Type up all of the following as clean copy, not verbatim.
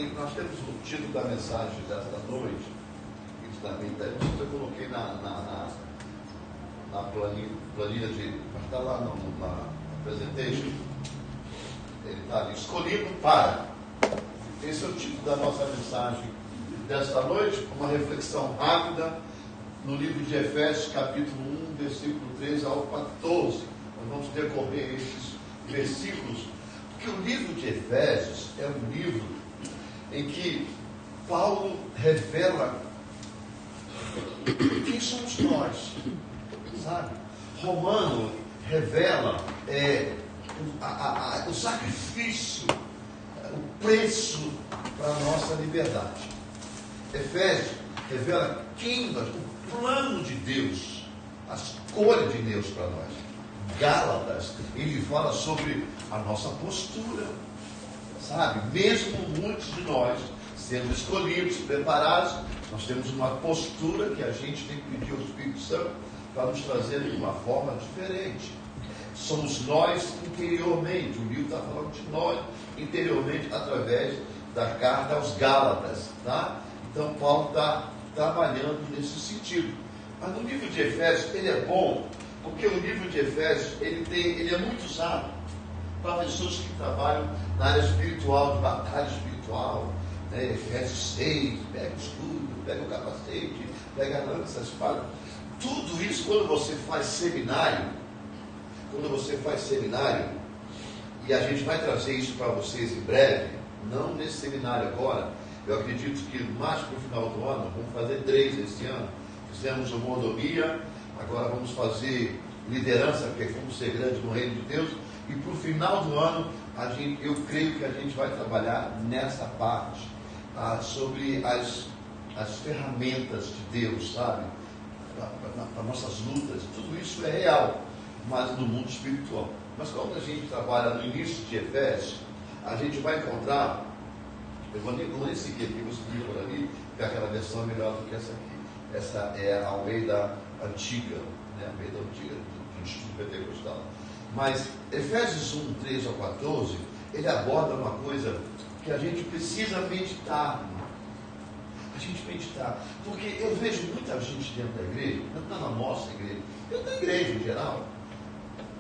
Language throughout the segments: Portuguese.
nós temos o título da mensagem desta noite, e também eu coloquei na planilha de. Mas está lá na presentation. Ele está ali, escolhido para. Esse é o título da nossa mensagem desta noite, uma reflexão rápida no livro de Efésios, capítulo 1, versículo 13 ao 14. Nós vamos decorrer esses versículos, porque o livro de Efésios é um livro em que Paulo revela quem somos nós, sabe? Romano revela o sacrifício, o preço para a nossa liberdade. Efésios revela quem nós, o plano de Deus, a escolha de Deus para nós. Gálatas, ele fala sobre a nossa postura, sabe? Mesmo muitos de nós sendo escolhidos, preparados, nós temos uma postura que a gente tem que pedir ao Espírito Santo para nos trazer de uma forma diferente. Somos nós interiormente, o livro está falando de nós interiormente através da carta aos Gálatas, tá? Então Paulo está trabalhando nesse sentido. Mas no livro de Efésios ele é bom, porque o livro de Efésios ele é muito usado para pessoas que trabalham na área espiritual, de batalha espiritual, né? Efésios 6, pega o escudo, pega o capacete, pega a lança, a espada. Tudo isso quando você faz seminário, e a gente vai trazer isso para vocês em breve, não nesse seminário agora, eu acredito que mais para o final do ano, vamos fazer 3 esse ano. Fizemos o mordomia, agora vamos fazer liderança, porque vamos ser grandes no reino de Deus, e para o final do ano, eu creio que a gente vai trabalhar nessa parte, sobre as ferramentas de Deus, sabe? Para nossas lutas, tudo isso é real, mas no mundo espiritual. Mas quando a gente trabalha no início de Efésios, a gente vai encontrar, eu vou nem seguir aqui, vou seguir por ali, porque aquela versão é melhor do que essa aqui. Essa é a Almeida Antiga, né? Almeida Antiga do Instituto Pentecostal. Mas Efésios 1, 13 ao 14, ele aborda uma coisa que a gente precisa meditar. Porque eu vejo muita gente dentro da igreja, não na nossa igreja, dentro da igreja em geral,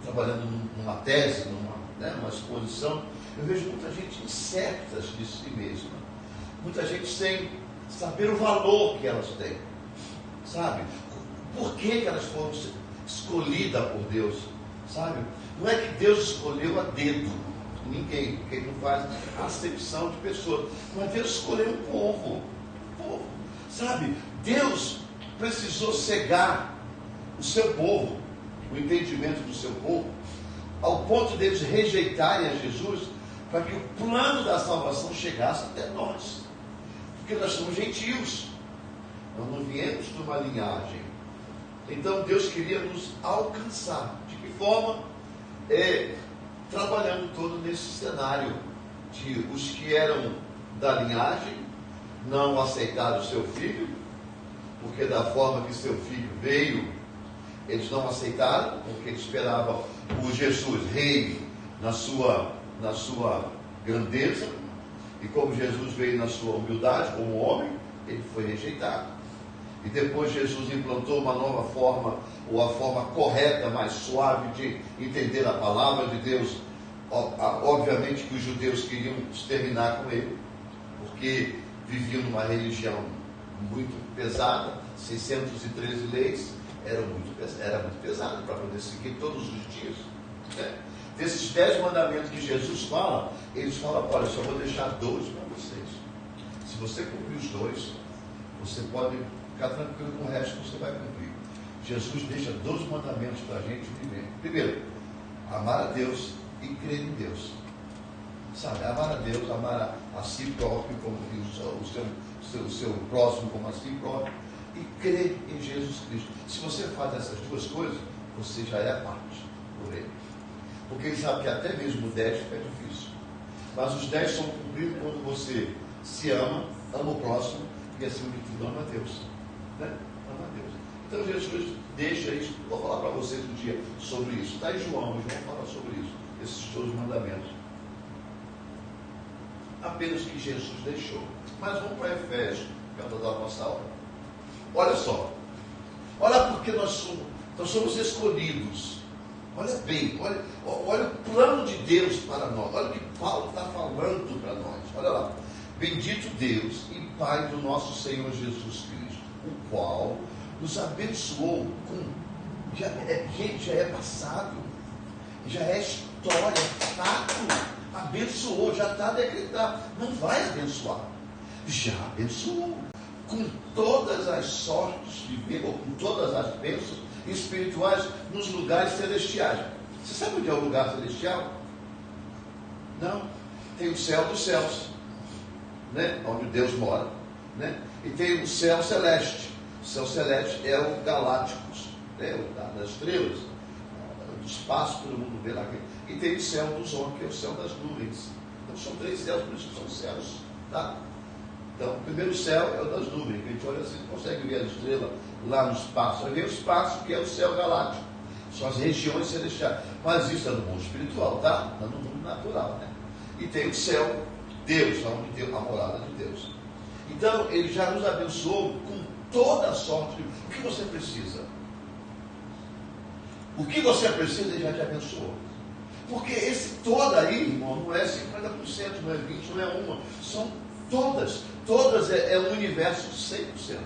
trabalhando numa tese, numa exposição, eu vejo muita gente incertas de si mesma, muita gente sem saber o valor que elas têm, sabe? Por que elas foram escolhidas por Deus, sabe? Não é que Deus escolheu a dedo ninguém, porque Ele não faz acepção de pessoas, mas Deus escolheu um povo, sabe? Deus precisou cegar o seu povo, o entendimento do seu povo, ao ponto deles rejeitarem a Jesus, para que o plano da salvação chegasse até nós, porque nós somos gentios, nós não viemos de uma linhagem. Então Deus queria nos alcançar. De que forma? Trabalhando todo nesse cenário de os que eram da linhagem não aceitaram o seu filho, porque da forma que seu filho veio, eles não aceitaram, porque eles esperavam o Jesus rei na sua grandeza, e como Jesus veio na sua humildade como homem, ele foi rejeitado. E depois Jesus implantou uma nova forma, ou a forma correta, mais suave de entender a palavra de Deus. Obviamente que os judeus queriam exterminar com ele, porque viviam numa religião muito pesada, 613 leis, era muito pesado para poder seguir todos os dias, né? Desses 10 mandamentos que Jesus fala, eles falam: olha, eu só vou deixar 2 para vocês. Se você cumprir os 2, você pode ficar tranquilo com o resto que você vai cumprir. Jesus deixa 2 mandamentos para a gente viver. Primeiro, amar a Deus e crer em Deus. Sabe, amar a Deus, amar a si próprio, como o seu próximo como a si próprio, e crer em Jesus Cristo. Se você faz essas 2 coisas, você já é a parte por Ele. Porque Ele sabe que até mesmo o 10 é difícil. Mas os 10 são cumpridos quando você se ama o próximo e acima de tudo ama a Deus, né? Ama a Deus. Então Jesus deixa isso. Vou falar para vocês um dia sobre isso. Está em João fala sobre isso, esses 12 mandamentos. apenas que Jesus deixou. Mas vamos para Efésios, que é o da nossa aula. Olha só, olha porque nós somos escolhidos. Olha bem, olha o plano de Deus para nós. Olha o que Paulo está falando para nós. Olha lá. Bendito Deus e Pai do nosso Senhor Jesus Cristo, o qual nos abençoou com... Já é passado, já é história, fato. Abençoou, já está decretado. Não vai abençoar. Já abençoou com todas as sortes de vida, ou com todas as bênçãos espirituais nos lugares celestiais. Você sabe onde é o lugar celestial? Não. Tem o céu dos céus, né? Onde Deus mora, né? E tem o céu celeste. O céu celeste é o Galácticos, né? O das estrelas, do espaço, todo mundo vê lá. E tem o céu dos homens, que é o céu das nuvens. Então são 3 céus, por isso são céus, tá? Então, o primeiro céu é o das nuvens, que a gente olha assim, consegue ver a estrela lá no espaço. Aí vem o espaço, que é o céu galáctico. São as regiões celestiais. Mas isso é no mundo espiritual, tá? Não no mundo natural, né? E tem o céu, Deus, onde tem a morada de Deus. Então, ele já nos abençoou com toda a sorte. O que você precisa? O que você precisa, ele já te abençoou. Porque esse todo aí, irmão, não é 50%, não é 20%, não é uma. São todas. Todas é um universo 100%.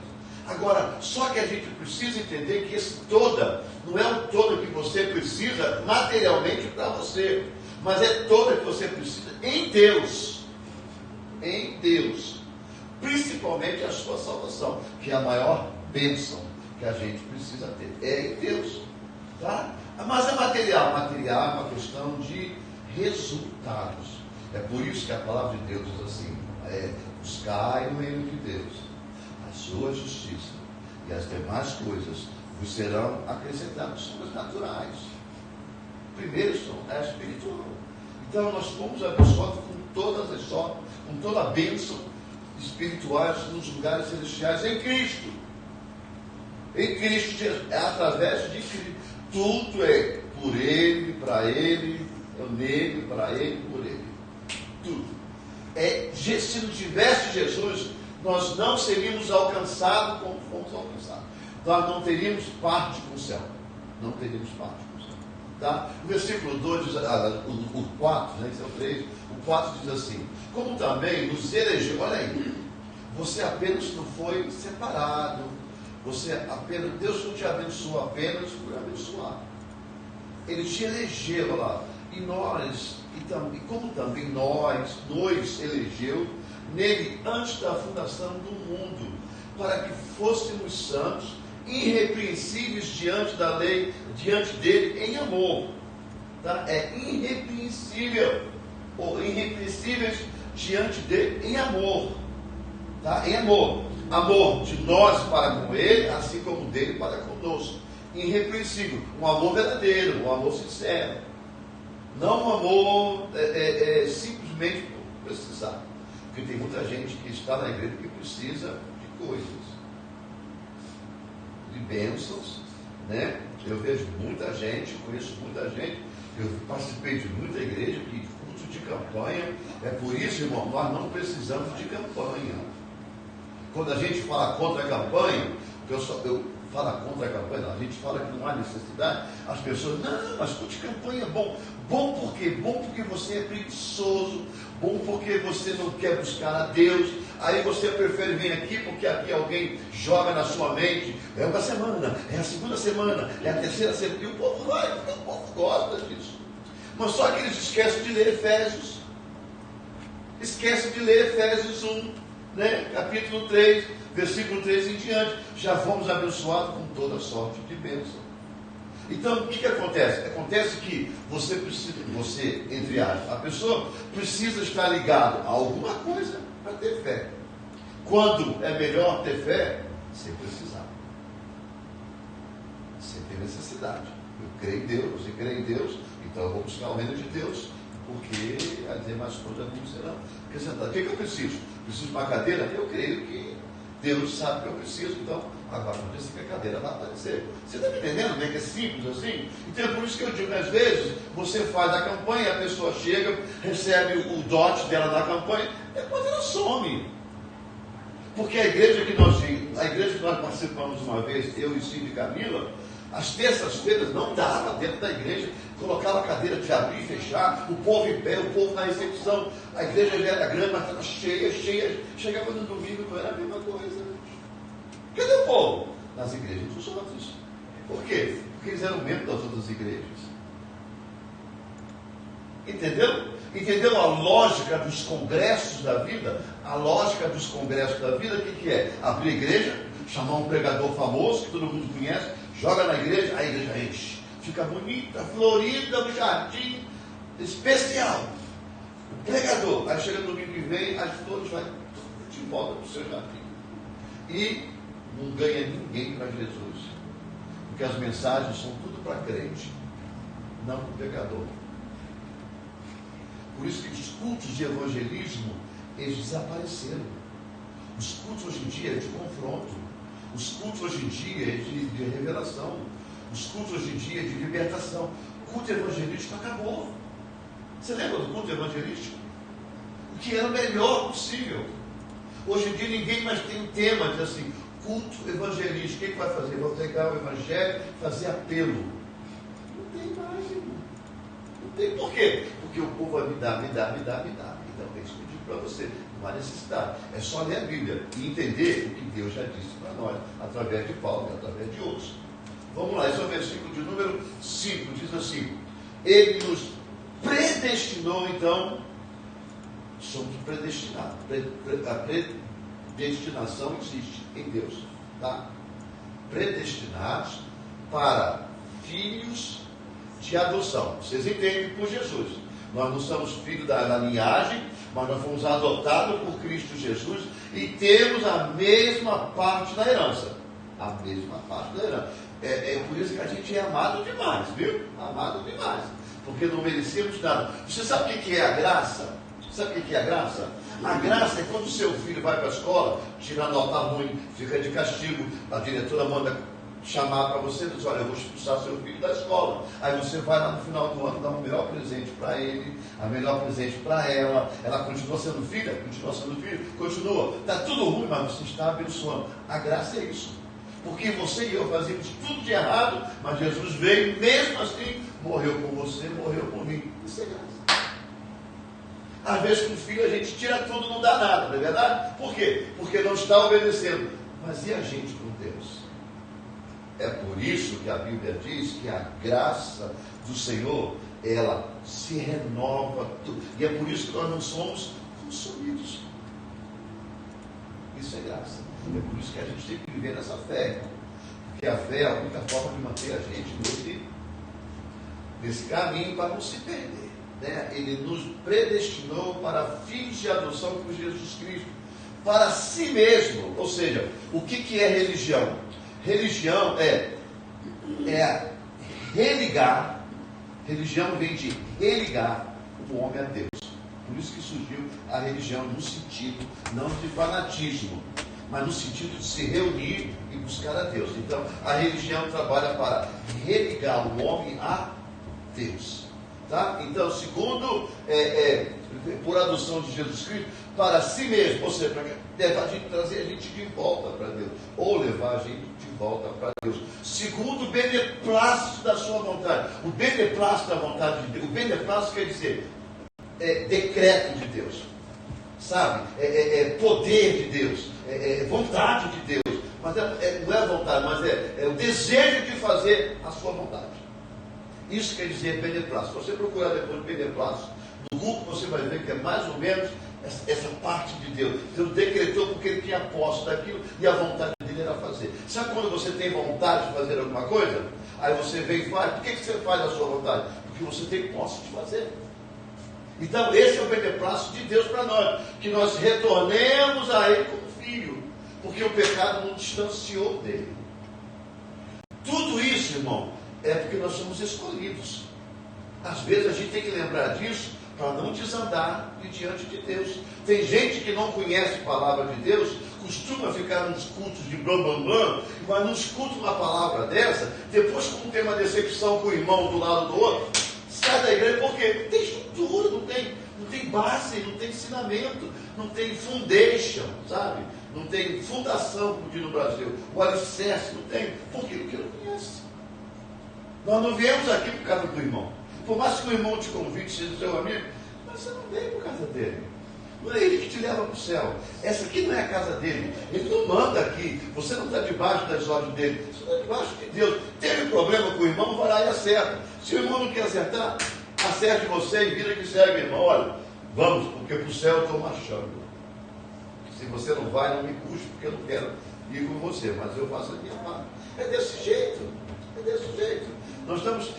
Agora, só que a gente precisa entender que esse toda não é um todo que você precisa materialmente para você, mas é toda que você precisa em Deus. Em Deus. Principalmente a sua salvação, que é a maior bênção que a gente precisa ter. É em Deus. Tá? Mas é material. Material é uma questão de resultados. É por isso que a palavra de Deus diz assim: buscai o reino de Deus, a sua justiça, e as demais coisas vos serão acrescentadas. São as naturais. Primeiro é espiritual. Então nós fomos abençoados com todas as sortes, com toda a bênção espirituais nos lugares celestiais em Cristo. Em Cristo, é através de Cristo. Tudo é por Ele, para Ele, nele, para Ele, por Ele. Tudo. Se não tivesse Jesus, nós não seríamos alcançados como fomos alcançados. Nós não teríamos parte com o céu. Não teríamos parte com o céu. Tá? O versículo 2 diz, o 4, né, esse é o 3, o 4 diz assim: como também nos elegeu, olha aí, você apenas não foi separado, Deus não te abençoou apenas por abençoar. Ele te elegeu, olha lá, e nós, e como também nos elegeu nele antes da fundação do mundo, para que fôssemos santos, irrepreensíveis diante da lei, diante dele em amor. Tá? É irrepreensível, ou irrepreensíveis diante dele em amor. Tá? Em amor. Amor de nós para com ele, assim como dele para conosco. Irrepreensível. Um amor verdadeiro, um amor sincero. Não um amor simplesmente por precisar. Porque tem muita gente que está na igreja que precisa de coisas, de bênçãos, né? Eu vejo muita gente, conheço muita gente, eu participei de muita igreja que culto de campanha. É por isso, irmão, nós não precisamos de campanha. Quando a gente fala contra a campanha, eu falo contra a campanha, a gente fala que não há necessidade, as pessoas, não, mas culto de campanha é bom. Bom por quê? Bom porque você é preguiçoso, bom porque você não quer buscar a Deus, aí você prefere vir aqui porque aqui alguém joga na sua mente, é uma semana, é a segunda semana, é a terceira semana, e o povo vai, porque o povo gosta disso. Mas só que eles esquecem de ler Efésios. Esquecem de ler Efésios 1, né? Capítulo 3, versículo 3 em diante. Já fomos abençoados com toda sorte de bênção. Então, o que acontece? Acontece que você precisa, entre aspas, a pessoa precisa estar ligado a alguma coisa para ter fé. Quando é melhor ter fé? Sem precisar. Sem ter necessidade. Eu creio em Deus, e creio em Deus, então eu vou buscar o reino de Deus, porque as demais coisas não serão acrescentadas. O que eu preciso? Preciso de uma cadeira? Eu creio que Deus sabe que eu preciso, então Agora não disse que a cadeira vai aparecer. Você está me entendendo, né? Que é simples assim? Então é por isso que eu digo, às vezes, você faz a campanha, a pessoa chega, recebe o dote dela na campanha, depois ela some. Porque a igreja que nós participamos uma vez, eu e Cid e Camila, às terças-feiras não dava dentro da igreja, colocava a cadeira de abrir e fechar, o povo em pé, o povo na recepção, a igreja já era grande, mas estava cheia, chegava no domingo, não era a mesma coisa. Cadê o povo? Nas igrejas dos outros. Por quê? Porque eles eram membros das outras igrejas. Entendeu? Entendeu a lógica dos congressos da vida? A lógica dos congressos da vida, o que é? Abrir a igreja, chamar um pregador famoso, que todo mundo conhece, joga na igreja, a igreja enche. Fica bonita, florida, um jardim especial. O pregador, aí chega domingo e vem, as flores vai de volta para o seu jardim. E não ganha ninguém para Jesus. Porque as mensagens são tudo para crente, não para o pecador. Por isso que os cultos de evangelismo, eles desapareceram. Os cultos hoje em dia é de confronto. Os cultos hoje em dia é de revelação. Os cultos hoje em dia é de libertação. O culto evangelístico acabou. Você lembra do culto evangelístico? O que era o melhor possível. Hoje em dia ninguém mais tem um tema, diz assim, culto evangelístico. O que vai fazer? Vou pegar o evangelho, fazer apelo. Não tem mais, irmão. Não tem. Por quê? Porque o povo vai me dar. Então tem isso que eu digo para você. Não há necessidade. É só ler a Bíblia e entender o que Deus já disse para nós, através de Paulo e através de outros. Vamos lá, esse é o versículo de número 5, diz assim, ele nos predestinou, então, somos predestinados. A predestinação existe em Deus, tá? Predestinados para filhos de adoção. Vocês entendem por Jesus. Nós não somos filhos da linhagem, mas nós fomos adotados por Cristo Jesus e temos a mesma parte da herança. A mesma parte da herança. É por isso que a gente é amado demais, viu? Amado demais. Porque não merecemos nada. Você sabe o que é a graça? Sabe o que é a graça? A graça é quando o seu filho vai para a escola, tira nota ruim, fica de castigo, a diretora manda chamar para você e diz, olha, eu vou expulsar seu filho da escola. Aí você vai lá no final do ano dar o melhor presente para ele, a melhor presente para ela. Ela continua sendo filha? Continua sendo filho? Continua. Está tudo ruim, mas você está abençoando. A graça é isso. Porque você e eu fazíamos tudo de errado, mas Jesus veio, mesmo assim, morreu por você, morreu por mim. Isso é graça. Às vezes com o filho a gente tira tudo, não dá nada, não é verdade? Por quê? Porque não está obedecendo. Mas e a gente com Deus? É por isso que a Bíblia diz que a graça do Senhor, ela se renova. E é por isso que nós não somos consumidos. Isso é graça. É por isso que a gente tem que viver nessa fé. Porque a fé é a única forma de manter a gente nesse caminho para não se perder. Né? Ele nos predestinou para filhos de adoção por Jesus Cristo. Para si mesmo. Ou seja, o que é religião? Religião é religar. Religião vem de religar o homem a Deus. Por isso que surgiu a religião no sentido não de fanatismo, mas no sentido de se reunir e buscar a Deus. Então, a religião trabalha para religar o homem a Deus. Tá? Então, segundo, por adoção de Jesus Cristo, para si mesmo, ou seja, para trazer a gente de volta para Deus, ou levar a gente de volta para Deus, segundo o beneplácito da sua vontade. O beneplácito da vontade de Deus, o beneplácito quer dizer decreto de Deus, sabe? Poder de Deus, vontade de Deus, mas não é vontade, mas é o desejo de fazer a sua vontade. Isso quer dizer beneplácito. Se você procurar depois beneplácito no Google, você vai ver que é mais ou menos essa parte de Deus. Deus decretou porque ele tinha posse daquilo e a vontade dele era fazer. Sabe quando você tem vontade de fazer alguma coisa? Aí você vem e faz. Por que você faz a sua vontade? Porque você tem posse de fazer. Então esse é o beneplácito de Deus para nós, que nós retornemos a Ele como filho, porque o pecado nos distanciou dele. Tudo isso, irmão, é porque nós somos escolhidos. Às vezes a gente tem que lembrar disso, para não desandar diante de Deus. Tem gente que não conhece a palavra de Deus, costuma ficar nos cultos de blá blá blá, mas não escuta uma palavra dessa, depois, como tem uma decepção com o irmão do lado do outro, sai da igreja, porque não tem estrutura, não tem base, não tem ensinamento, não tem foundation, sabe? Não tem fundação, como diz no Brasil, o alicerce, não tem, porque não conhece. Nós não viemos aqui por causa do irmão. Por mais que o irmão te convide, seja seu amigo, mas você não veio por causa dele. Não é ele que te leva para o céu. Essa aqui não é a casa dele. Ele não manda aqui. Você não está debaixo das ordens dele. Você está debaixo de Deus. Teve problema com o irmão, vai lá e acerta. Se o irmão não quer acertar, acerte você e vira que segue, irmão. Olha, vamos, porque para o céu eu estou marchando. Se você não vai, não me puxe, porque eu não quero ir com você. Mas eu faço a minha parte. É desse jeito. É desse jeito. Nós estamos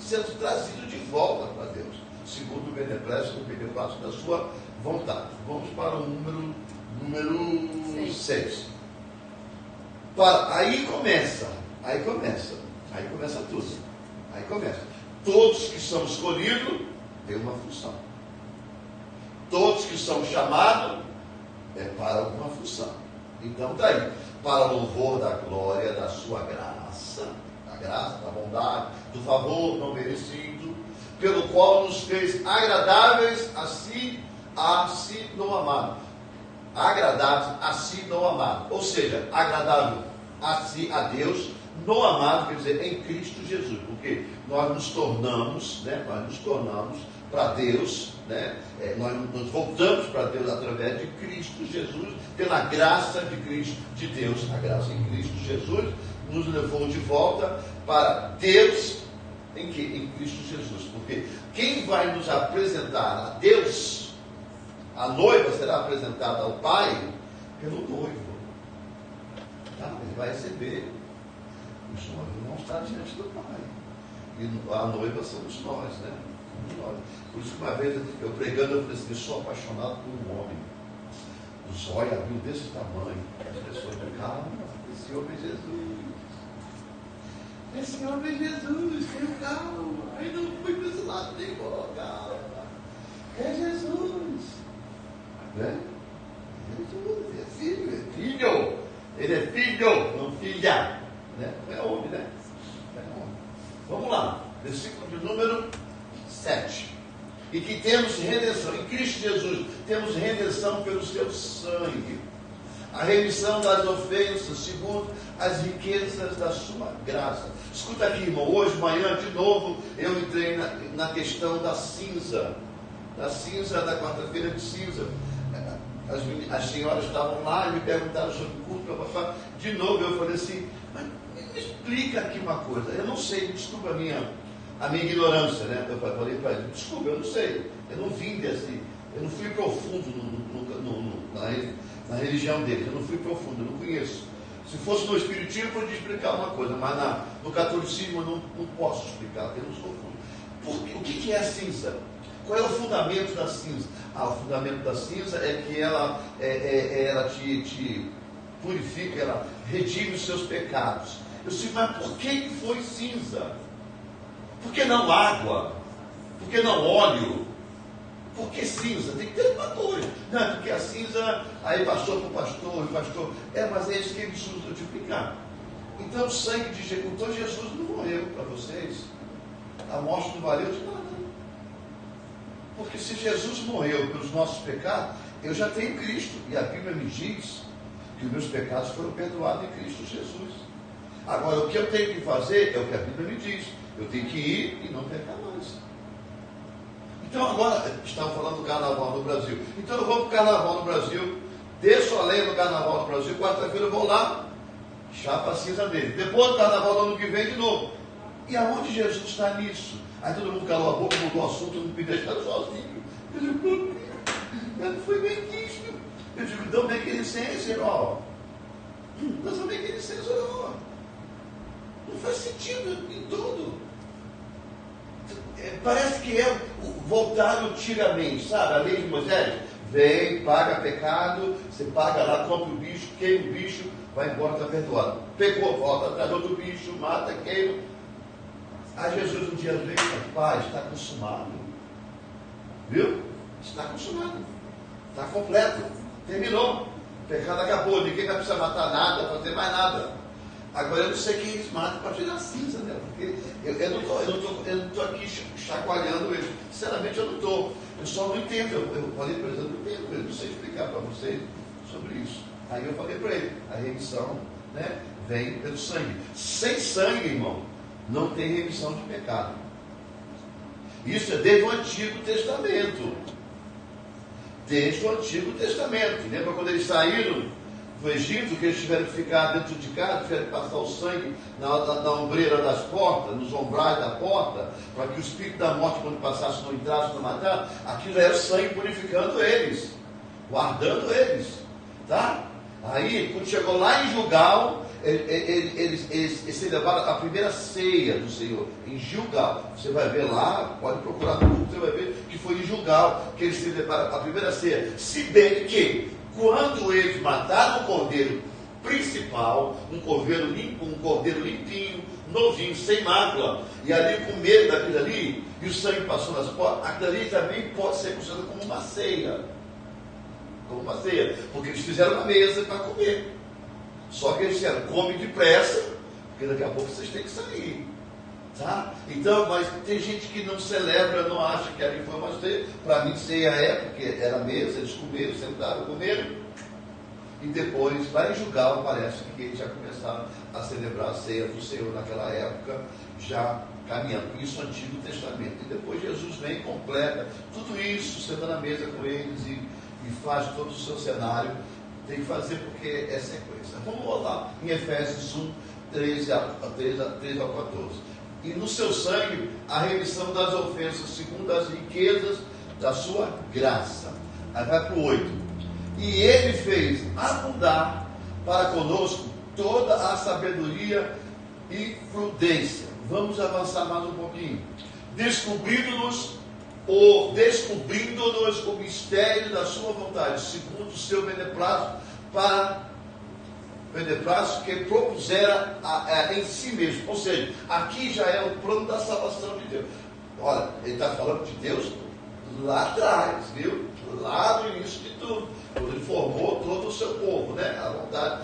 sendo trazidos de volta para Deus, segundo o beneplácito da sua vontade. Vamos para o número 6. Aí começa tudo. Aí começa. Todos que são escolhidos têm uma função. Todos que são chamados é para alguma função. Então está aí. Para o louvor da glória da sua graça, da bondade, do favor não merecido, pelo qual nos fez agradáveis a si não amado. Agradáveis a si não amado. Ou seja, agradável a Deus, no amado, quer dizer, em Cristo Jesus. Porque nós nos tornamos para Deus, nós nos voltamos para Deus através de Cristo Jesus, pela graça de Cristo, de Deus. A graça em Cristo Jesus nos levou de volta para Deus em Cristo Jesus. Porque quem vai nos apresentar a Deus, a noiva será apresentada ao Pai pelo noivo. Ele vai receber. Os noivos vão estar diante do Pai. E a noiva somos nós, né? Por isso que uma vez eu pregando, eu falei assim, eu sou apaixonado por um homem. Os olhos abriu desse tamanho. As pessoas me calma, esse homem é Jesus. Esse homem é Jesus, tenho calma. Aí não fui para esse lado nenhum, calma. É Jesus. Né? Jesus, é filho. Ele é filho, não filha. Né? Não é homem, né? É homem. Vamos lá, versículo de número 7. E que temos redenção, em Cristo Jesus, temos redenção pelo seu sangue. A remissão das ofensas, segundo as riquezas da sua graça. Escuta aqui, irmão, hoje, manhã, de novo, eu entrei na questão da cinza. Da quarta-feira de cinza. As senhoras estavam lá e me perguntaram sobre o culto. De novo, eu falei assim, mas me explica aqui uma coisa. Eu não sei, desculpa a minha ignorância, né? Eu falei para ele, desculpa, eu não sei. Eu não vim eu não fui profundo na religião deles. Eu não fui profundo, eu não conheço. Se fosse no Espiritismo, eu podia explicar uma coisa, mas no catolicismo eu não posso explicar, eu não sou fundo. O que é a cinza? Qual é o fundamento da cinza? O fundamento da cinza é que ela te purifica, ela redime os seus pecados. Eu disse, mas por que foi cinza? Por que não água? Por que não óleo? Por que cinza? Tem que ter uma coisa. Não, porque a cinza aí passou para o pastor, mas é isso que eles usam de explicar. Então o sangue de Jesus, então Jesus não morreu para vocês. A morte não valeu de nada. Porque se Jesus morreu pelos nossos pecados, eu já tenho Cristo. E a Bíblia me diz que os meus pecados foram perdoados em Cristo Jesus. Agora, o que eu tenho que fazer é o que a Bíblia me diz. Eu tenho que ir e não pecar mais. Então agora, estamos falando do carnaval no Brasil. Então eu vou para o carnaval no Brasil, desço a lenha no carnaval no Brasil, quarta-feira eu vou lá, chapa a cinza dele. Depois do carnaval do ano que vem de novo. E aonde Jesus está nisso? Aí todo mundo calou a boca, mudou o assunto, não me deixaram sozinho. Eu digo, eu não fui bem quisto. Eu digo, então bem que licença, ó. Nós vamos bem que licença, ó. Não faz sentido em tudo. Parece que é voltar antigamente, sabe? A lei de Moisés. Vem, paga pecado, você paga lá, compra o bicho, queima o bicho, vai embora, está perdoado. Pecou, volta, traz outro bicho, mata, queima. Aí Jesus um dia veio e falou, pai, está consumado. Viu? Está consumado. Está completo. Terminou. O pecado acabou. Ninguém vai precisar matar nada, fazer mais nada. Agora eu não sei quem eles matam para tirar a cinza, né? Porque eu não estou aqui chacoalhando eles. Sinceramente eu não estou. Eu só não entendo. Eu falei para eles, eu não entendo. Eu não sei explicar para vocês sobre isso. Aí eu falei para ele, a remissão, né, vem pelo sangue. Sem sangue, irmão, não tem remissão de pecado. Isso é desde o Antigo Testamento. Desde o Antigo Testamento. Lembra quando eles saíram do Egito, que eles tiveram que ficar dentro de casa, tiveram que passar o sangue na ombreira das portas, nos ombrais da porta, para que o espírito da morte, quando passasse, não entrasse, não matasse. Aquilo era o sangue purificando eles, guardando eles. Tá? Aí, quando chegou lá em Gilgal, eles celebraram a primeira ceia do Senhor, em Gilgal. Você vai ver lá, pode procurar no Google, você vai ver que foi em Gilgal que eles celebraram a primeira ceia. Se bem que, quando eles mataram o cordeiro principal, um cordeiro limpo, um cordeiro limpinho, novinho, sem mácula, e ali com medo daquilo ali, e o sangue passou nas portas, aquilo ali também pode ser considerado como uma ceia. Como uma ceia, porque eles fizeram uma mesa para comer. Só que eles disseram, come depressa, porque daqui a pouco vocês têm que sair. Tá? Então, mas tem gente que não celebra, não acha que ali foi uma ceia. Para mim, ceia é, porque era mesa, eles comeram, sentaram, comeram. E depois, lá em Gilgal, parece que eles já começaram a celebrar a ceia do Senhor naquela época, já caminhando. Isso é o Antigo Testamento. E depois Jesus vem e completa tudo isso, senta na mesa com eles e faz todo o seu cenário. Tem que fazer porque é sequência. Vamos voltar em Efésios 1, 13 ao 14. E no seu sangue a remissão das ofensas, segundo as riquezas da sua graça. Aí vai para o 8. E ele fez abundar para conosco toda a sabedoria e prudência. Vamos avançar mais um pouquinho. Descobrindo-nos o mistério da sua vontade, segundo o seu beneplácito, que propusera em si mesmo. Ou seja, aqui já é o plano da salvação de Deus. Olha, ele está falando de Deus lá atrás, viu? Lá no início de tudo, quando ele formou todo o seu povo, né? A vontade.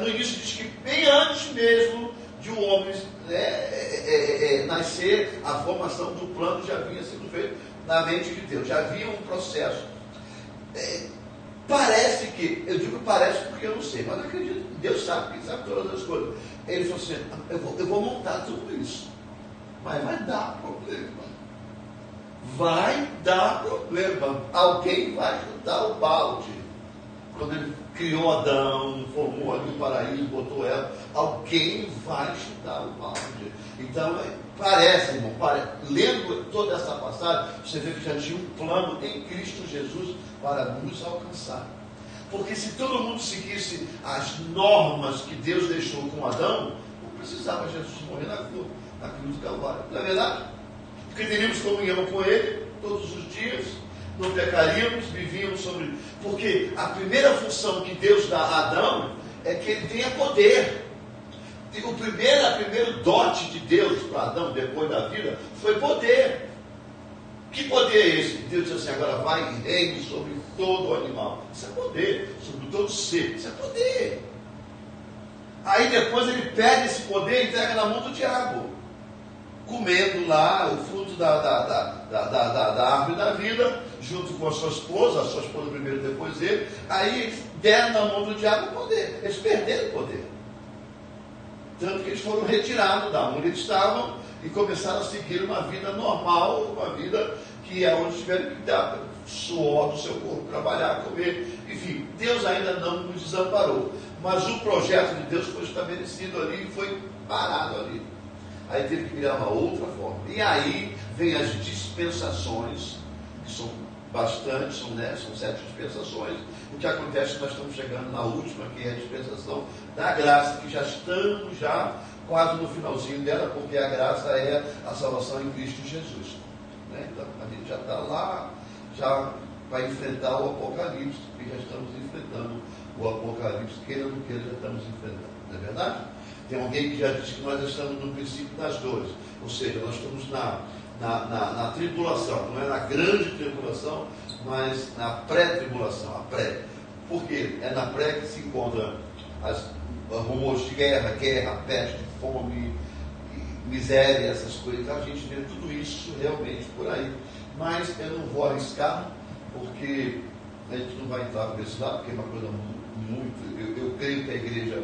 No início diz que bem antes mesmo de um homem nascer, a formação do plano já havia sido feito na mente de Deus, já havia um processo. Parece que, eu digo parece porque eu não sei, mas eu acredito que Deus sabe, que sabe todas as coisas. Ele falou assim, eu vou montar tudo isso, mas vai dar problema. Vai dar problema. Alguém vai chutar o balde. Quando ele criou Adão, formou ali o paraíso, botou Eva, alguém vai chutar o balde. Então, parece, irmão, lendo toda essa passagem, você vê que já tinha um plano em Cristo Jesus para nos alcançar. Porque se todo mundo seguisse as normas que Deus deixou com Adão, não precisava Jesus morrer na cruz do Calvário. Não é verdade? Porque teríamos comunhão com Ele todos os dias, não pecaríamos, vivíamos sobre... Porque a primeira função que Deus dá a Adão é que ele tenha poder. O primeiro dote de Deus para Adão, depois da vida, foi poder. Que poder é esse? Deus disse assim, agora vai e reine sobre todo animal. Isso é poder. Sobre todo ser. Isso é poder. Aí depois ele pega esse poder e entrega na mão do diabo. Comendo lá o fruto da árvore da vida, junto com a sua esposa primeiro, depois ele. Aí deram na mão do diabo o poder. Eles perderam o poder. Tanto que eles foram retirados da onde eles estavam e começaram a seguir uma vida normal, uma vida que é onde tiveram que dar suor do seu corpo, trabalhar, comer. Enfim, Deus ainda não nos desamparou. Mas o projeto de Deus foi estabelecido ali e foi parado ali. Aí teve que virar uma outra forma. E aí vem as dispensações, que são bastante, são 7 dispensações. O que acontece é que nós estamos chegando na última, que é a dispensação da graça, que já estamos quase no finalzinho dela, porque a graça é a salvação em Cristo Jesus. Né? Então a gente já está lá, já vai enfrentar o Apocalipse, porque já estamos enfrentando o Apocalipse, queira ou não queira, já estamos enfrentando. Não é verdade? Tem alguém que já disse que nós estamos no princípio das dores, ou seja, nós estamos na tribulação, não é na grande tribulação, mas na pré-tribulação, a pré. Porque é na pré que se encontra rumores de guerra, peste, fome, miséria, essas coisas. Então a gente vê tudo isso realmente por aí. Mas eu não vou arriscar, porque a gente não vai entrar por esse lado, porque é uma coisa muito. Eu creio que a igreja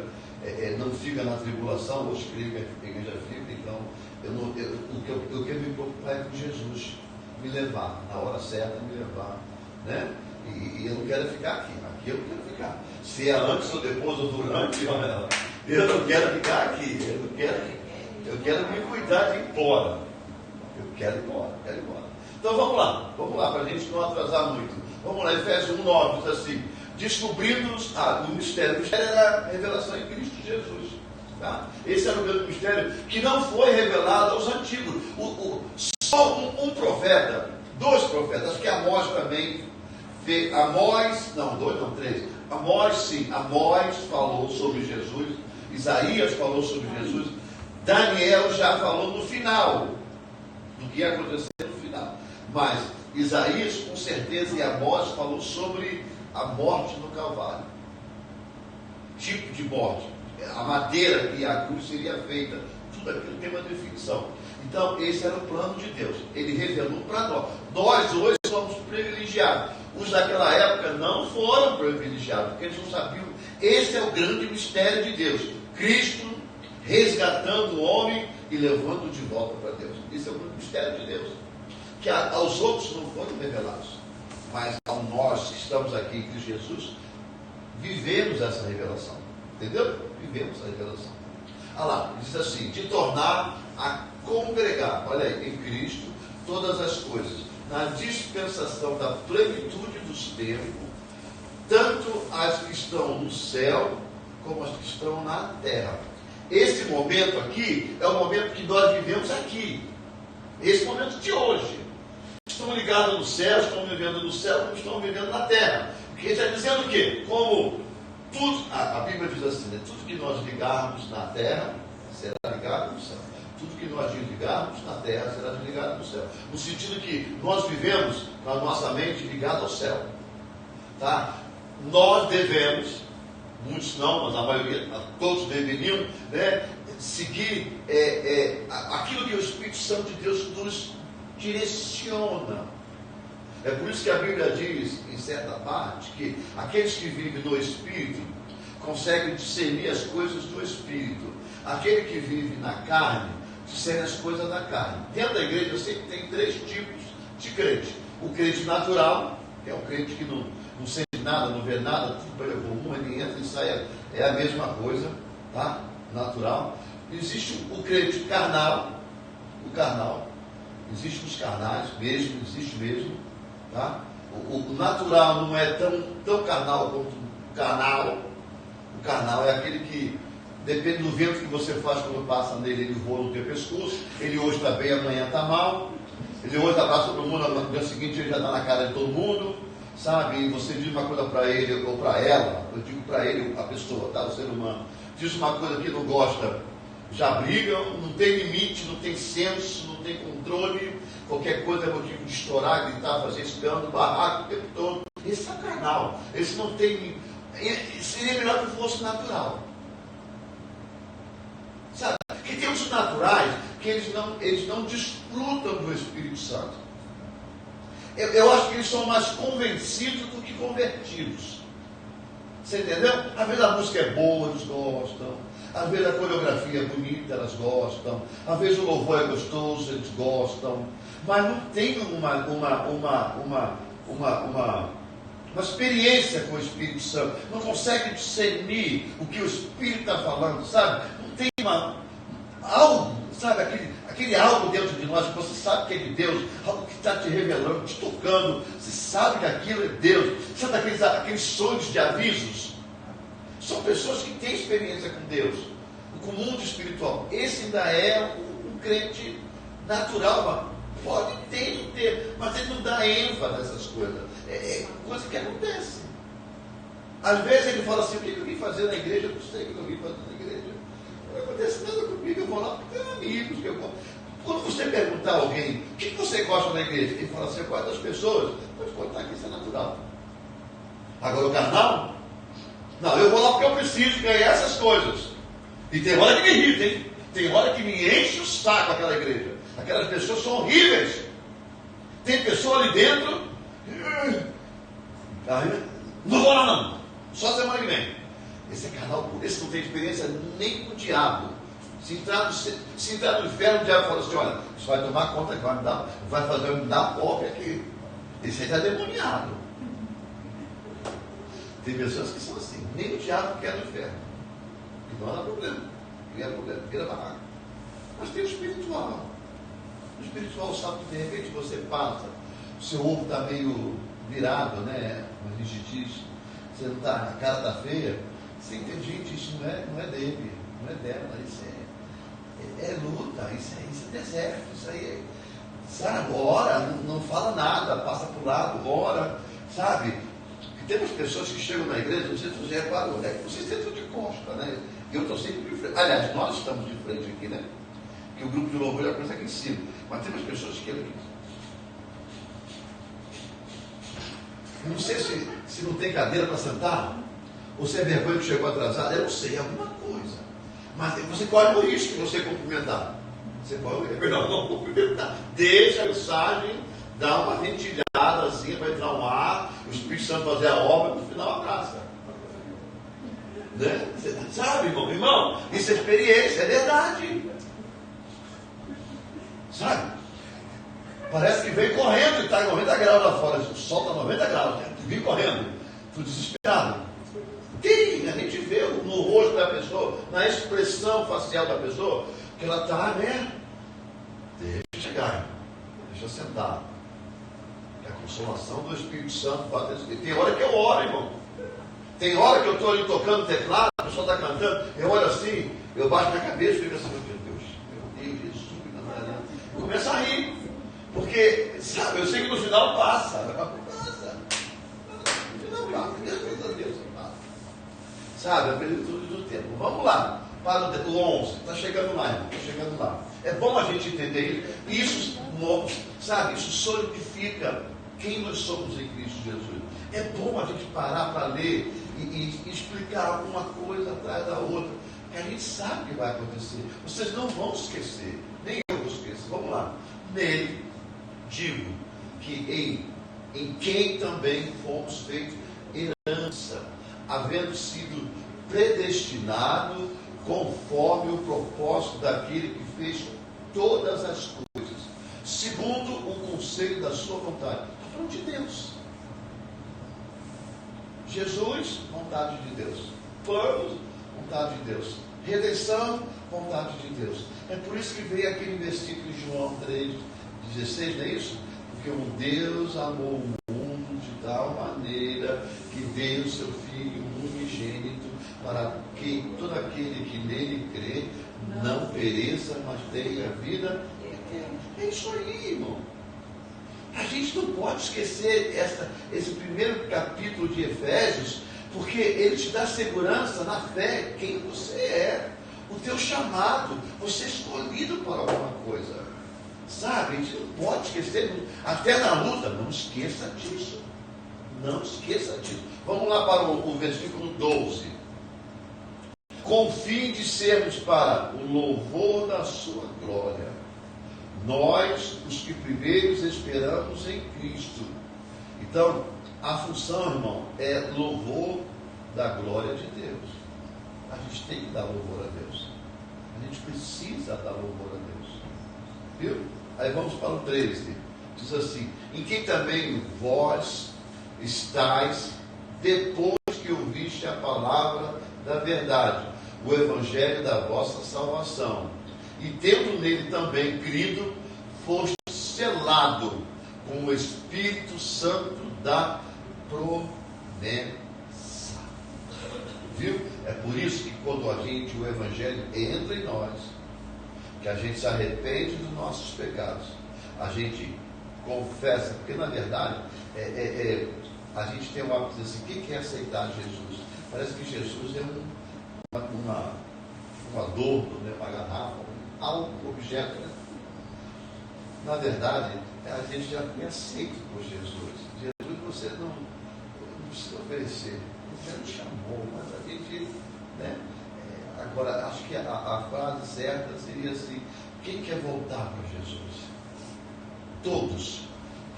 não fica na tribulação, hoje creio que a igreja fica, então o que eu me preocupar é com Jesus me levar, na hora certa me levar, né? E eu não quero ficar aqui eu não quero ficar. Se é antes ou depois ou durante, olha, eu não quero ficar aqui, eu quero me cuidar de ir embora. Eu quero ir embora. Então vamos lá, para a gente não atrasar muito. Vamos lá, Efésios 1:9 diz assim: descobrindo-nos o mistério. O mistério era a revelação em Cristo Jesus. Tá? Esse era o grande mistério que não foi revelado aos antigos. Só um profeta, 2 profetas, acho que Amós também. Amós falou sobre Jesus, Isaías falou sobre Jesus, Daniel já falou no final, do que ia acontecer no final. Mas Isaías, com certeza, e Amós falou sobre a morte no Calvário. Tipo de morte, a madeira que a cruz seria feita, tudo aquilo tem uma definição. Então, esse era o plano de Deus. Ele revelou para nós. Nós hoje somos privilegiados. Os daquela época não foram privilegiados, porque eles não sabiam. Esse é o grande mistério de Deus. Cristo resgatando o homem e levando-o de volta para Deus. Esse é o grande mistério de Deus. Que aos outros não foram revelados. Mas a nós que estamos aqui em Cristo Jesus, vivemos essa revelação. Entendeu? Vivemos a revelação. Olha lá, diz assim: de tornar a congregar, olha aí, em Cristo, todas as coisas, na dispensação da plenitude dos tempos, tanto as que estão no céu, como as que estão na terra. Esse momento aqui, é o momento que nós vivemos aqui. Esse momento de hoje. Estão ligados no céu, estão vivendo no céu, como estão vivendo na terra. Porque ele está dizendo o quê? Como tudo, a Bíblia diz assim, né? Tudo que nós ligarmos na terra, será ligado no céu. Tudo que nós desligarmos na terra será desligado no céu. No sentido que nós vivemos com a nossa mente ligada ao céu. Tá? Nós devemos, muitos não, mas a maioria, todos deveriam, né, seguir aquilo que o Espírito Santo de Deus nos direciona. É por isso que a Bíblia diz, em certa parte, que aqueles que vivem no Espírito conseguem discernir as coisas do Espírito. Aquele que vive na carne discerne as coisas da carne. Dentro da igreja eu sei que tem 3 tipos de crente. O crente natural, que é um crente que não sente nada, não vê nada, tudo para ele comum, ele entra e sai, é a mesma coisa, tá? Natural. Existe o crente carnal, o carnal. Existem os carnais mesmo, existe mesmo, tá? O natural não é tão carnal quanto o carnal. O carnal é aquele que depende do vento que você faz quando passa nele, ele voa no teu pescoço. Ele hoje está bem, amanhã está mal. Ele hoje abraça todo mundo, no dia seguinte ele já está na cara de todo mundo, sabe? E você diz uma coisa para ele ou para ela, eu digo para ele, a pessoa, tá? O ser humano, diz uma coisa que não gosta, já brigam, não tem limite, não tem senso, não tem controle, qualquer coisa é motivo de estourar, gritar, fazer escândalo, barraco o tempo todo. Esse é carnal, esse não tem. Seria melhor que fosse natural. Sabe? Que tem os naturais que eles não desfrutam do Espírito Santo. Eu acho que eles são mais convencidos do que convertidos. Você entendeu? Às vezes a música é boa, eles gostam. Às vezes a coreografia é bonita, elas gostam. Às vezes o louvor é gostoso, eles gostam. Mas não tem uma experiência com o Espírito Santo. Não consegue discernir o que o Espírito está falando, sabe? Não tem algo, sabe? Aquele algo dentro de nós que você sabe que é de Deus, algo que está te revelando, te tocando. Você sabe que aquilo é Deus. Sabe aqueles sonhos de avisos? São pessoas que têm experiência com Deus, com o mundo espiritual. Esse ainda é um crente natural, pode ter, não ter, mas ele não dá ênfase nessas coisas. É coisa que acontece. Às vezes ele fala assim: o que eu vim fazer na igreja? Eu não sei o que eu vim fazer na igreja. Não acontece nada comigo, eu vou lá porque tenho amigos, Quando você perguntar a alguém, o que você gosta da igreja? Ele fala assim, eu gosto das pessoas. Pode contar que isso é natural. Agora o carnal? Não, eu vou lá porque eu preciso ganhar essas coisas. E tem hora que me irrita, hein? Tem hora que me enche o saco aquela igreja. Aquelas pessoas são horríveis. Tem pessoa ali dentro. Não vou lá não. Só semana que vem. Esse é carnal puro. Esse não tem experiência nem com o diabo. Se entrar no inferno, o diabo fala assim, olha, isso vai tomar conta, vai me dar pobre aqui. Esse aí está demoniado. Tem pessoas que são assim. Nem o diabo quer no inferno. E não há problema. Vira problema, vira barraco. Mas tem o espiritual. O espiritual sabe que de repente você passa, o seu ovo está meio virado, né? Como a gente diz, você não está, a cara está feia. Você entende, gente, isso não é dele, não é dela, isso é luta, isso é deserto, isso aí é, sabe, ora, não fala nada, passa para o lado, ora, sabe? Tem umas pessoas que chegam na igreja, não sei se você reparou, né? Vocês sentam de costa, né? Eu estou sempre de frente. Aliás, nós estamos de frente aqui, né? Que o grupo de louvor já começa aqui em cima. Mas tem umas pessoas que aqui. Eu não sei se não tem cadeira para sentar, ou se é vergonha que chegou atrasado, eu não sei, alguma coisa. Mas você corre o risco de você cumprimentar. Você corre o risco, não cumprimentar. Deixa a mensagem, dá uma ventilhada assim, para entrar um ar, o Espírito Santo fazer a obra, no final abraça. Né? Você sabe, irmão? Isso é experiência, é verdade. Sabe? Parece que veio correndo e está a 90 graus lá fora. O sol está a 90 graus. Vim correndo. Estou desesperado. Tem, a gente vê no rosto da pessoa, na expressão facial da pessoa, que ela está, né? Deixa chegar, deixa sentar. É a consolação do Espírito Santo bate. Tem hora que eu oro, irmão. Tem hora que eu estou ali tocando teclado, a pessoa está cantando, eu olho assim, eu baixo minha cabeça e fico assim, meu Deus, Jesus, eu começo a rir. Porque, sabe, eu sei que no final passa. Passa. No final passa, graças a Deus passa. Sabe, a plenitude do tempo. Vamos lá, para o 11, está chegando lá, irmão, está chegando lá. É bom a gente entender isso, sabe, isso solidifica quem nós somos em Cristo Jesus. É bom a gente parar para ler e explicar uma coisa atrás da outra, que a gente sabe o que vai acontecer. Vocês não vão esquecer, nem eu vou esquecer. Vamos lá. Nele, digo que em quem também fomos feitos herança, havendo sido predestinado conforme o propósito daquele que fez todas as coisas, segundo o conselho da sua vontade. Está falando de Deus. Jesus, vontade de Deus. Planos, vontade de Deus. Redenção, vontade de Deus. É por isso que veio aquele versículo de João 3,16, não é isso? Porque um Deus amou o mundo de tal maneira que deu o seu Filho unigênito para que todo aquele que nele crê não pereça, mas tenha vida eterna. É isso aí, irmão. A gente não pode esquecer esse primeiro capítulo de Efésios, porque ele te dá segurança na fé, quem você é, o teu chamado, você é escolhido para alguma coisa. Sabe, a gente não pode esquecer, até na luta, não esqueça disso. Não esqueça disso. Vamos lá para o versículo 12. Com o fim de sermos para o louvor da sua glória, nós, os que primeiros esperamos em Cristo. Então, a função, irmão, é louvor da glória de Deus. A gente tem que dar louvor a Deus. A gente precisa dar louvor a Deus. Viu? Aí vamos para o 13. Diz assim: em quem também vós estáis, depois que ouviste a palavra da verdade, o evangelho da vossa salvação, e tendo nele também crido, foste selado com o Espírito Santo da promessa. Viu? É por isso que quando o evangelho entra em nós, que a gente se arrepende dos nossos pecados, a gente confessa, porque na verdade a gente tem uma coisa assim: o que é aceitar Jesus? Parece que Jesus é um adorno, né? Uma garrafa, algo, objeto, né? na verdade, a gente já foi aceito por Jesus. Jesus, você não precisa oferecer. Ele já nos chamou, mas a gente, né? Agora, acho que a frase certa seria assim: quem quer voltar para Jesus? Todos.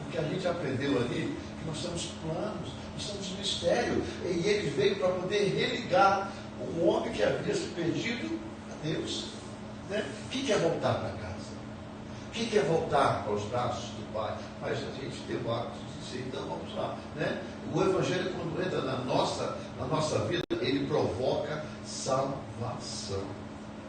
Porque a gente aprendeu ali que nós somos planos, nós somos mistério. E ele veio para poder religar o homem que havia se perdido a Deus. Né? Quem quer voltar para casa? Quem quer voltar para os braços do Pai? Mas a gente tem o hábito de dizer, então vamos lá. Né? O Evangelho, quando entra na nossa vida, ele provoca salvação.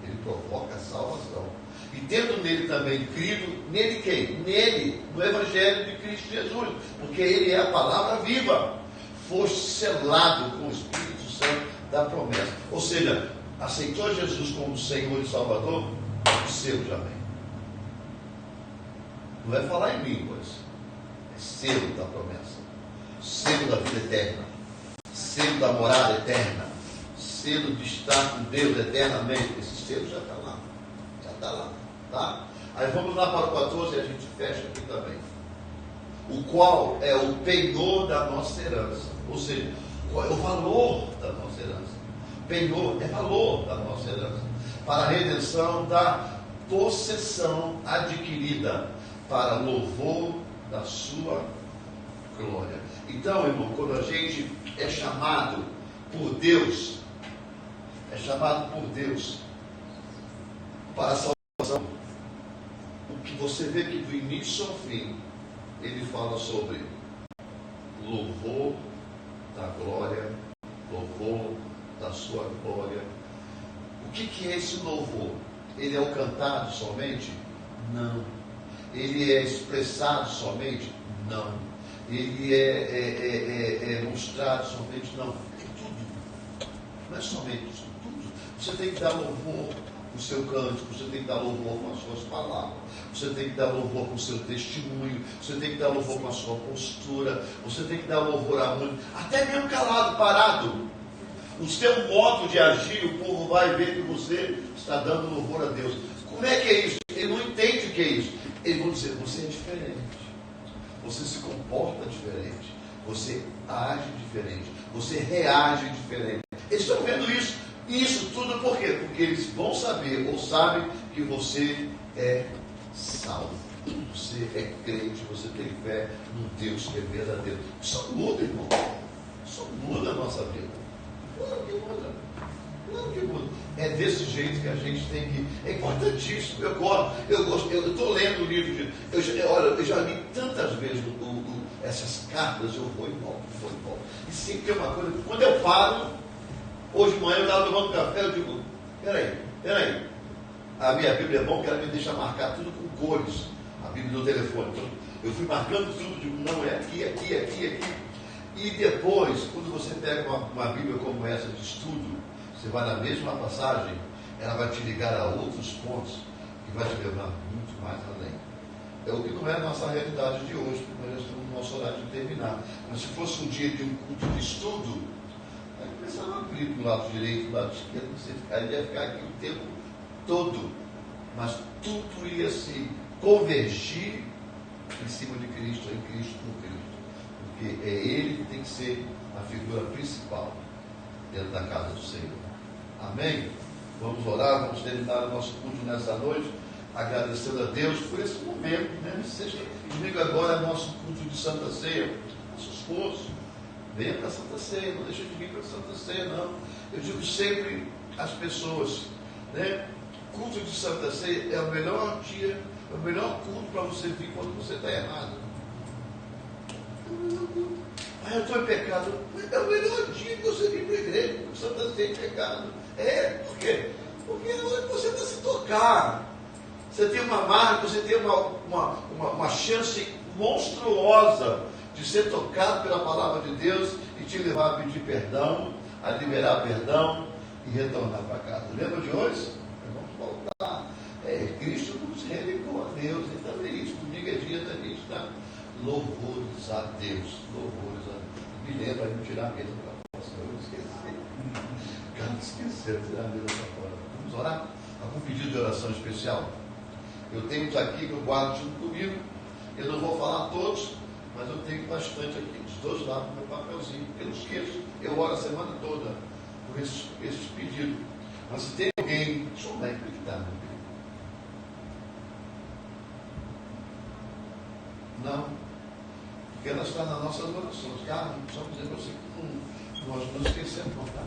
Ele provoca salvação. E tendo nele também crido, nele quem? Nele, no Evangelho de Cristo Jesus. Porque ele é a palavra viva. Foste selado com o Espírito Santo da promessa. Ou seja, aceitou Jesus como Senhor e Salvador, o seu já vem. Não é falar em línguas, é selo da promessa, selo da vida eterna, selo da morada eterna, selo de estar com Deus eternamente. Esse selo já está lá, tá? Aí vamos lá para o 14 e a gente fecha aqui também. O qual é o penhor da nossa herança, ou seja, qual é o valor da nossa herança? Penhor é valor da nossa herança, para a redenção da possessão adquirida, para louvor da sua glória. Então, irmão, quando a gente é chamado por Deus, para a salvação, o que você vê que do início ao fim, ele fala sobre louvor da glória, louvor da sua glória. O que é esse louvor? Ele é o cantado somente? Não. Ele é expressado somente? Não. Ele é mostrado somente? Não. É tudo. Não é somente isso, tudo. Você tem que dar louvor com o seu cântico, você tem que dar louvor com as suas palavras, você tem que dar louvor com o seu testemunho, você tem que dar louvor com a sua postura, você tem que dar louvor a muito, até mesmo calado, parado. O seu modo de agir, o povo vai ver que você está dando louvor a Deus. Como é que é isso? Ele não entende o que é isso. Eles vão dizer, você é diferente. Você se comporta diferente. Você age diferente. Você reage diferente. Eles estão vendo isso. Isso tudo por quê? Porque eles vão saber, ou sabem, que você é salvo. Você é crente, você tem fé num Deus que é verdadeiro. Isso muda, irmão. Isso muda a nossa vida. Claro que muda. Claro que muda. É desse jeito que a gente tem que... É importantíssimo. Eu gosto. Eu estou lendo o livro de... Eu já li tantas vezes essas cartas. Eu vou e volto. E sempre tem uma coisa... Quando eu paro, hoje de manhã eu estava tomando café, eu digo, peraí. A minha Bíblia é bom que ela me deixa marcar tudo com cores. A Bíblia do telefone. Então, eu fui marcando tudo, digo, não, é aqui. E depois, quando você pega uma Bíblia como essa de estudo, você vai na mesma passagem, ela vai te ligar a outros pontos que vai te levar muito mais além. É o que não é a nossa realidade de hoje, porque nós já estamos no nosso horário de terminar. Mas se fosse um dia de um culto de estudo, aí começava a abrir para o lado direito, para o lado esquerdo, você ia ficar aqui o tempo todo. Mas tudo ia se convergir em cima de Cristo, em Cristo com Cristo. Porque é Ele que tem que ser a figura principal dentro da casa do Senhor. Amém? Vamos orar, vamos terminar o nosso culto nessa noite, agradecendo a Deus por esse momento, né? Seja comigo agora nosso culto de Santa Ceia, nosso esforço. Venha para a Santa Ceia, não deixe de vir para a Santa Ceia, não. Eu digo sempre às pessoas, né? Culto de Santa Ceia é o melhor dia, é o melhor culto para você vir quando você está errado. Eu estou em pecado. É o melhor dia que você vir para a igreja, porque você está sem pecado. Por quê? Porque é onde você vai se tocar. Você tem uma marca, você tem uma chance monstruosa de ser tocado pela palavra de Deus e te levar a pedir perdão, a liberar perdão e retornar para casa. Lembra de hoje? Vamos voltar. Cristo nos religou a Deus. Então é isso. Domingo é dia da gente estar louvores a Deus. Louvores a Deus. Me lembra de tirar a mesa para fora. Eu esqueci. Cara, esqueceu de tirar a mesa para fora. Vamos orar? Algum pedido de oração especial? Eu tenho uns aqui que eu guardo junto comigo. Eu não vou falar todos, mas eu tenho bastante aqui, os dois lá no meu papelzinho. Eu não esqueço. Eu oro a semana toda por esses pedidos. Mas se tem alguém, deixa eu ver como é que está, meu filho. Não. Porque ela está nas nossas orações. Cara, só dizer para você que nós não esquecemos, não, tá?